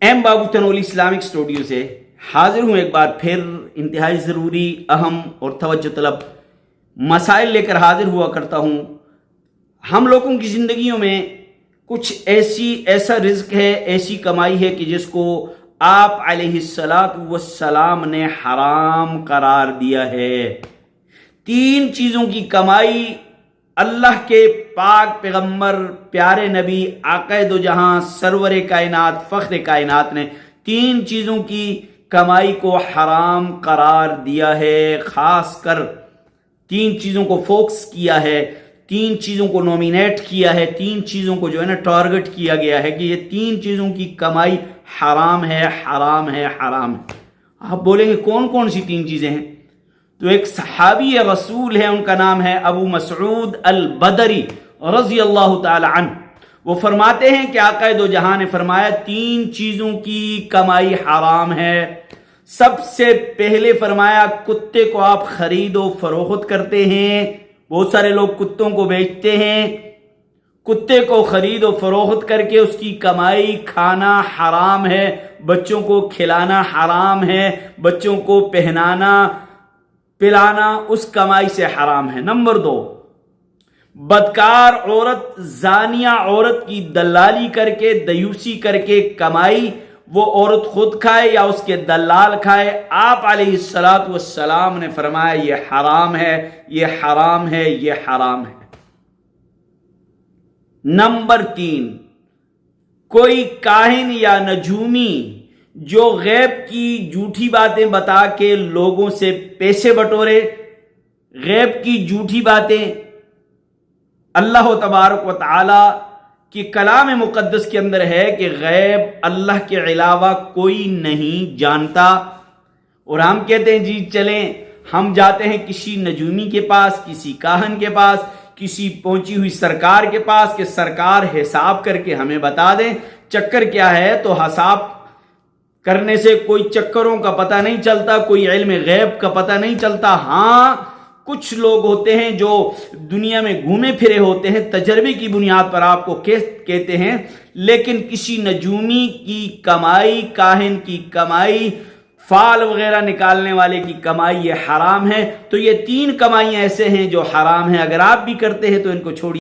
M بابو Tanoli Islamic studio سے حاضر ہوں ایک بار پھر انتہائی ضروری اہم اور توجہ طلب مسائل لے کر حاضر ہوا کرتا ہوں۔ ہم لوگوں کی زندگیوں میں کچھ ایسا رزق ہے، ایسی کمائی ہے کہ جس کو آپ علیہ السلام نے حرام قرار دیا ہے۔ 3 چیزوں کی کمائی اللہ کے پاک پیغمبر پیارے نبی آقا دو جہاں سرور کائنات فخر کائنات نے 3 چیزوں کی کمائی کو حرام قرار دیا ہے۔ خاص کر 3 چیزوں کو فوکس کیا ہے، 3 چیزوں کو نومینیٹ کیا ہے، 3 چیزوں کو جو ہے نا ٹارگٹ کیا گیا ہے کہ یہ 3 چیزوں کی کمائی حرام ہے، حرام ہے، حرام ہے۔ آپ بولیں گے کون کون سی 3 چیزیں ہیں؟ تو ایک صحابی رسول ہے، ان کا نام ہے ابو مسعود البدری رضی اللہ تعالی عنہ۔ وہ فرماتے ہیں کہ آقا دو جہاں نے فرمایا 3 چیزوں کی کمائی حرام ہے۔ سب سے پہلے فرمایا کتے کو آپ خرید و فروخت کرتے ہیں، بہت سارے لوگ کتوں کو بیچتے ہیں، کتے کو خرید و فروخت کر کے اس کی کمائی کھانا حرام ہے، بچوں کو کھلانا حرام ہے، بچوں کو پہنانا پلانا اس کمائی سے حرام ہے۔ نمبر 2، بدکار عورت، زانیہ عورت کی دلالی کر کے، دیوسی کر کے کمائی وہ عورت خود کھائے یا اس کے دلال کھائے، آپ علیہ السلام نے فرمایا یہ حرام ہے، یہ حرام ہے، یہ حرام ہے۔ نمبر 3، کوئی کاہن یا نجومی جو غیب کی جھوٹی باتیں بتا کے لوگوں سے پیسے بٹورے، غیب کی جھوٹی باتیں۔ اللہ تبارک و تعالی کی کلام مقدس کے اندر ہے کہ غیب اللہ کے علاوہ کوئی نہیں جانتا، اور ہم کہتے ہیں جی چلیں ہم جاتے ہیں کسی نجومی کے پاس، کسی کاہن کے پاس، کسی پہنچی ہوئی سرکار کے پاس کہ سرکار حساب کر کے ہمیں بتا دیں۔ چکر کیا ہے؟ تو حساب کرنے سے کوئی چکروں کا پتہ نہیں چلتا، کوئی علم غیب کا پتہ نہیں چلتا۔ ہاں کچھ لوگ ہوتے ہیں جو دنیا میں گھومے پھرے ہوتے ہیں، تجربے کی بنیاد پر آپ کو کہتے ہیں، لیکن کسی نجومی کی کمائی، کاہن کی کمائی، فال وغیرہ نکالنے والے کی کمائی یہ حرام ہے۔ تو یہ 3 کمائیاں ایسے ہیں جو حرام ہیں۔ اگر آپ بھی کرتے ہیں تو ان کو چھوڑیے۔